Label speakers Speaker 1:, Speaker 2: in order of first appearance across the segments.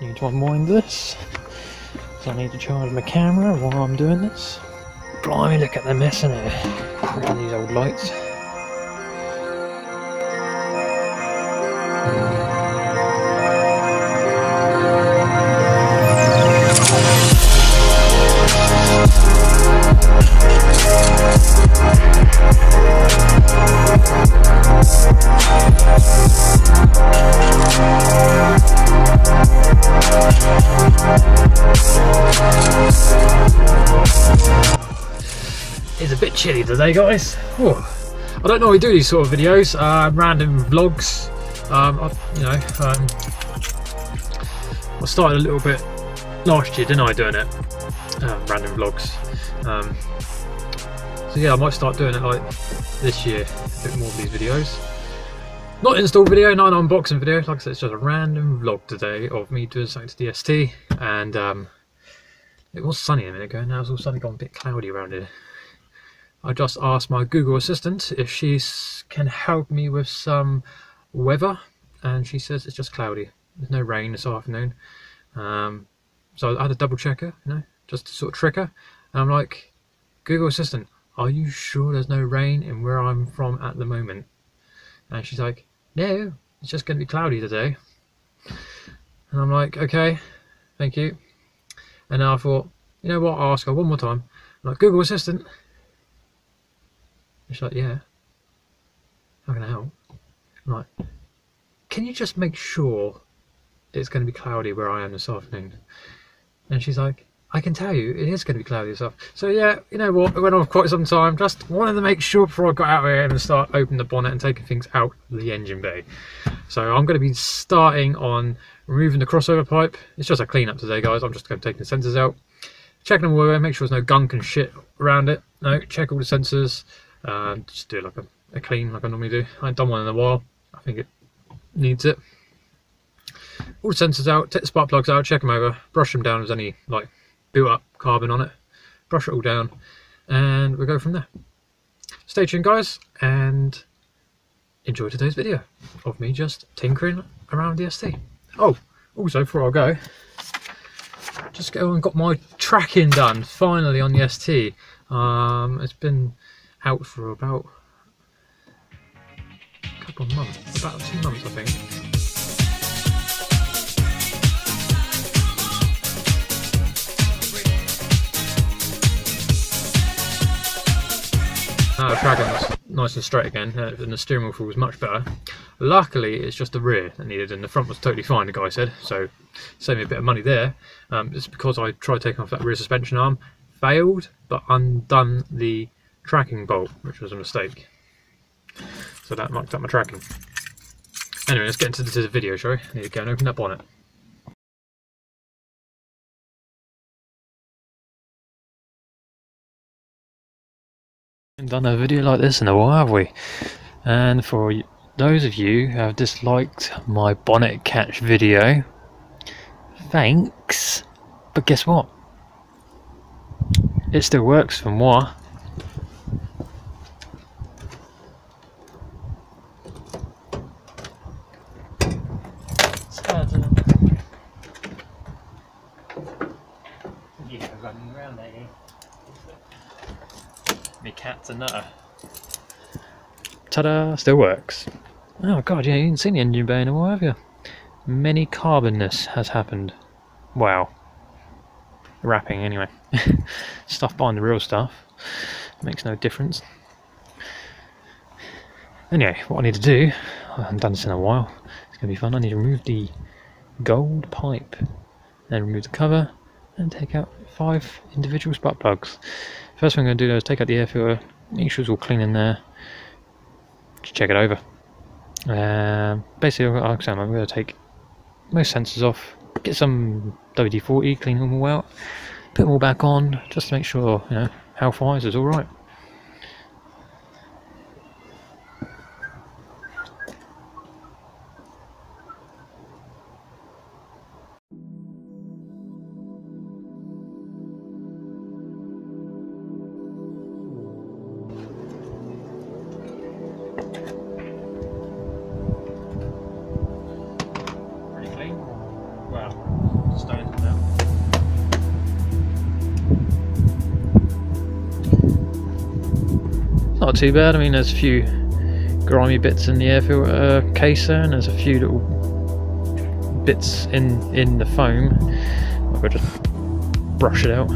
Speaker 1: need to unwind this. So I need to charge my camera while I'm doing this. Blimey, look at the mess in here. Look at these old lights. It's a bit chilly today, guys. Whew. I don't normally do these sort of videos, random vlogs. I started a little bit last year, didn't I, doing it? Random vlogs. So yeah, I might start doing it like this year, a bit more of these videos. Not an install video, not an unboxing video. Like I said, it's just a random vlog today of me doing something to the ST. And it was sunny a minute ago, now it's all suddenly gone a bit cloudy around here. I just asked my Google Assistant if she can help me with some weather, and she says it's just cloudy. There's no rain this afternoon. So I had a double checker, just to sort of trick her. And I'm like, Google Assistant, are you sure there's no rain in where I'm from at the moment? And she's like, no, it's just going to be cloudy today. And I'm like, okay, thank you. And then I thought, you know what, I'll ask her one more time. I'm like, Google Assistant. She's like, yeah, how can I help? I'm like, can you just make sure it's going to be cloudy where I am this afternoon? And she's like, I can tell you it is going to be cloudy this afternoon. So yeah, you know what, it went on for quite some time. Just wanted to make sure before I got out of here and start opening the bonnet and taking things out of the engine bay. So I'm going to be starting on removing the crossover pipe. It's just a clean up today, guys. I'm just going to take the sensors out, checking them all over, make sure there's no gunk and shit around it. No, check all the sensors. Just do like a clean like I normally do. I haven't done one in a while. I think it needs it. All the sensors out, take the spark plugs out, check them over, brush them down if there's any like built up carbon on it, brush it all down, and we'll go from there. Stay tuned, guys, and enjoy today's video of me just tinkering around the ST. Oh, also before I go, just go and got my tracking done finally on the ST. It's been out for about a couple of months, about 2 months I think. Now the tracking's nice and straight again, and the steering wheel feels much better. Luckily it's just the rear that needed, and the front was totally fine, the guy said, so saved me a bit of money there. It's because I tried taking off that rear suspension arm, failed, but undone the tracking bolt, which was a mistake. So that mucked up my tracking. Anyway, let's get into the video, shall we? I need to go and open that bonnet. Haven't done a video like this in a while, have we? And for those of you who have disliked my bonnet catch video, thanks. But guess what? It still works for moi. Yeah, running around there. My cat's a nutter. Ta-da! Still works. Oh god, yeah, you haven't seen the engine bay in a while, have you? Many carbonness has happened. Wow. Wrapping anyway. Stuff behind the real stuff. Makes no difference. Anyway, what I need to do, I haven't done this in a while, it's going to be fun. I need to remove the gold pipe, then remove the cover, and take out 5 individual spark plugs. First thing I'm going to do is take out the air filter, make sure it's all clean in there, just check it over. Basically, like I said, I'm going to take most sensors off, get some WD-40, clean them all out, put them all back on, just to make sure, how far is alright. Pretty clean. Well, stones now. Not too bad. I mean, there's a few grimy bits in the air filter case there, and there's a few little bits in the foam. I'll just brush it out.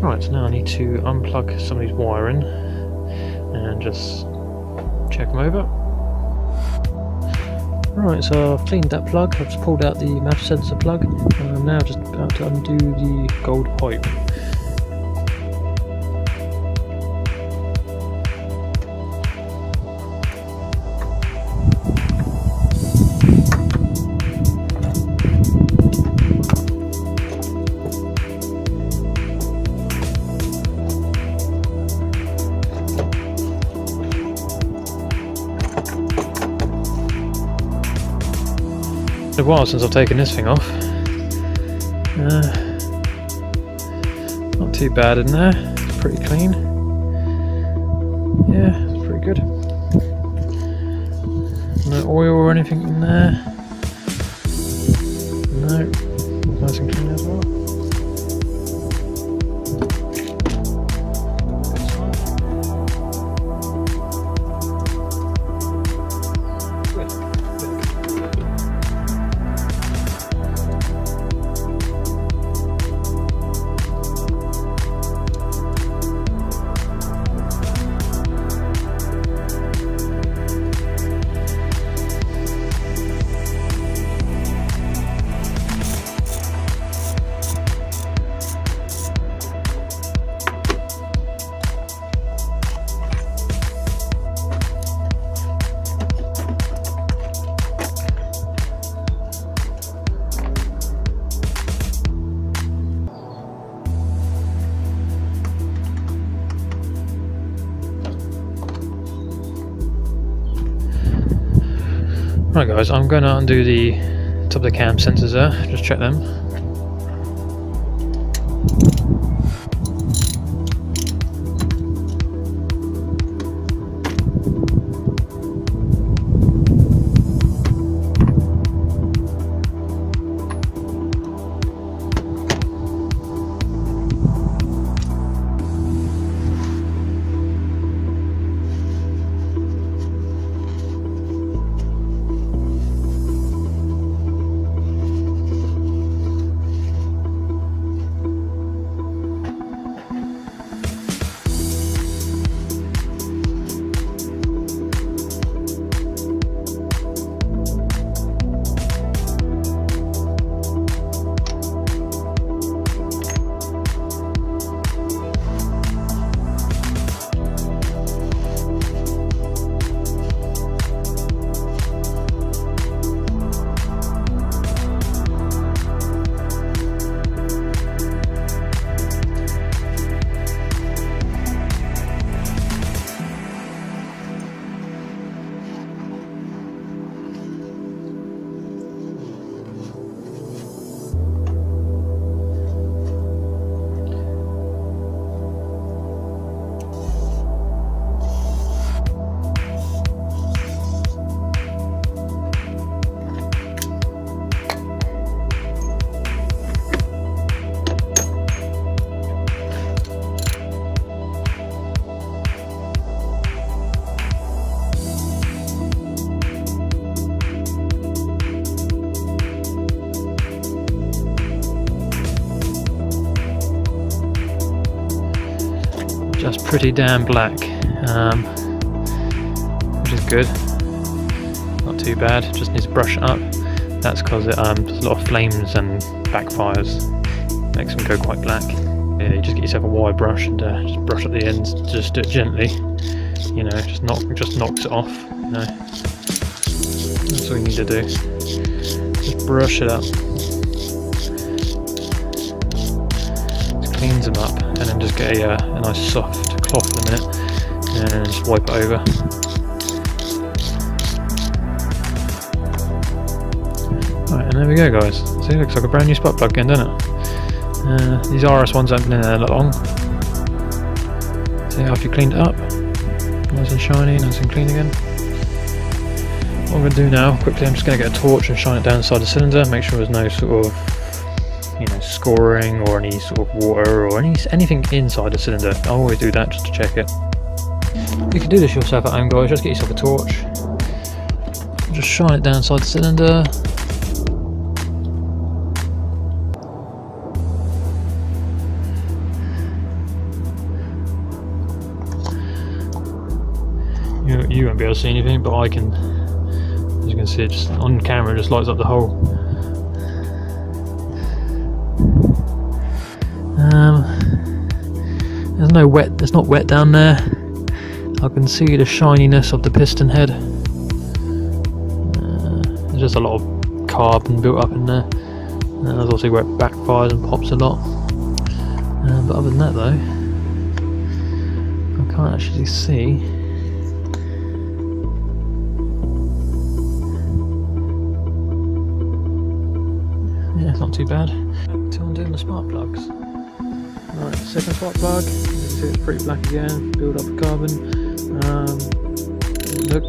Speaker 1: Right, so now I need to unplug some of these wiring and just check them over. Right, so I've cleaned that plug, I've just pulled out the MAF sensor plug, and I'm now just about to undo the gold pipe. It's been a while since I've taken this thing off. Not too bad in there, it's pretty clean. Yeah, it's pretty good. No oil or anything in there. No, nice and clean as well. Right guys, I'm going to undo the top of the cam sensors there, just check them. just pretty damn black, which is good. Not too bad. Just needs to brush it up. That's because there's a lot of flames and backfires. Makes them go quite black. Yeah, you just get yourself a wire brush and just brush at the ends. Just do it gently. You know, just knocks it off. You know, that's all you need to do. Just brush it up. Just cleans them up, and then just get a nice soft cloth in a minute, and just wipe it over. Right, and there we go, guys. See, it looks like a brand new spark plug again, doesn't it? These RS ones haven't been in there that long. See, after you cleaned it up, nice and shiny, nice and clean again. What I'm going to do now, quickly, I'm just going to get a torch and shine it down inside the cylinder, make sure there's no sort of, you know, scoring or any sort of water or anything inside the cylinder. I always do that just to check it. You can do this yourself at home, guys. Just get yourself a torch, just shine it down inside the cylinder. You won't be able to see anything, but I can. As you can see, it just on camera, it just lights up the hole. There's no wet. There's not wet down there. I can see the shininess of the piston head. There's just a lot of carbon built up in there. There's obviously where it backfires and pops a lot. But other than that, though, I can't actually see. Yeah, it's not too bad. Until I'm doing the spark plugs. Right, second spark plug. You can see it's pretty black again. Build up of carbon. Look.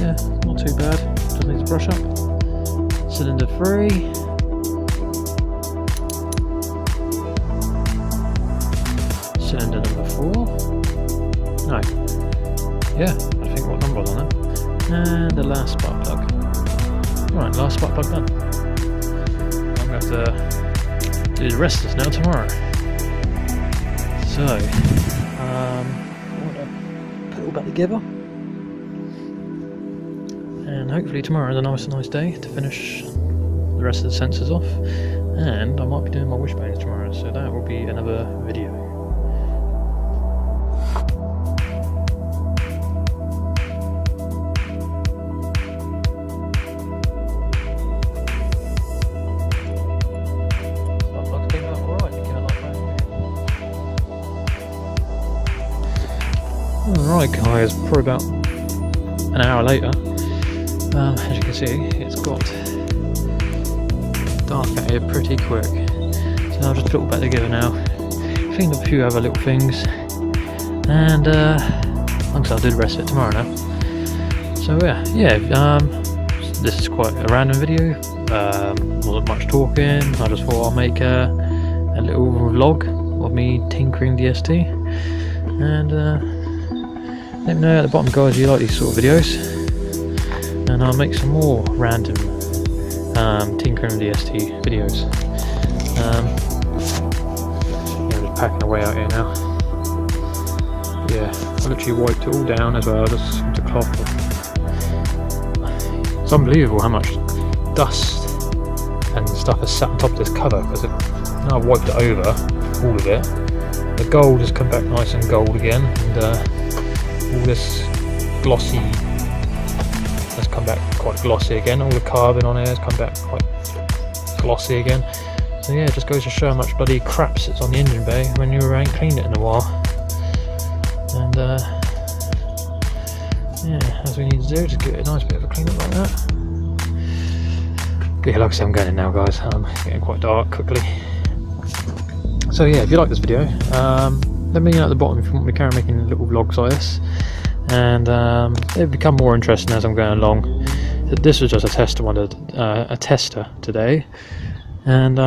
Speaker 1: Yeah, not too bad. Just need to brush up. Cylinder 3. Cylinder number 4. No. Yeah, I think what number was on it. And the last spark plug. Right, last spark plug done. I'm going to have to do the rest of this now tomorrow. So, I want to put it all back together, and hopefully tomorrow is a nice day to finish the rest of the sensors off, and I might be doing my wishbones tomorrow, so that will be another video. Alright guys, probably about an hour later, as you can see, it's got dark out here pretty quick, so I'll just put it all back together now, clean up a few other little things, and I'll do the rest of it tomorrow now. So yeah, this is quite a random video, wasn't much talking. I just thought I'll make a little vlog of me tinkering the ST, and let me know at the bottom, guys, if you like these sort of videos, and I'll make some more random tinkering the ST videos. Yeah, I'm just packing away out here now. Yeah, I literally wiped it all down as well, just with the cloth. It's unbelievable how much dust and stuff has sat on top of this cover, because now I've wiped it over, all of it. The gold has come back nice and gold again, and all this glossy has come back quite glossy again. All the carbon on here has come back quite glossy again. So yeah, it just goes to show how much bloody crap sits on the engine bay when you ain't cleaned it in a while. And yeah, as we need to do, just give it a nice bit of a clean up like that. But yeah, like I said, I'm going in now, guys. It's getting quite dark quickly. So yeah, if you like this video, let me know at the bottom if you want me to carry on making little vlogs like this, and they've become more interesting as I'm going along. This was just a tester a tester today, and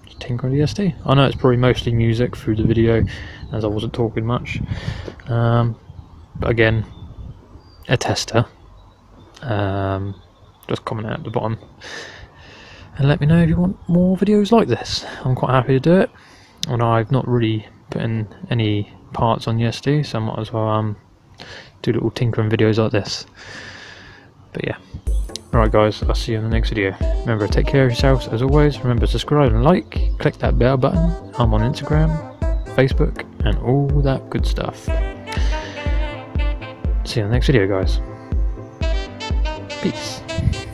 Speaker 1: just tinkering the ST. I know it's probably mostly music through the video, as I wasn't talking much, but again, a tester. Just comment out at the bottom and let me know if you want more videos like this. I'm quite happy to do it. And I've not really putting any parts on the SD, so I might as well do little tinkering videos like this. But yeah, alright guys, I'll see you in the next video. Remember, take care of yourselves as always. Remember, subscribe and like, click that bell button. I'm on Instagram, Facebook, and all that good stuff. See you in the next video guys. Peace.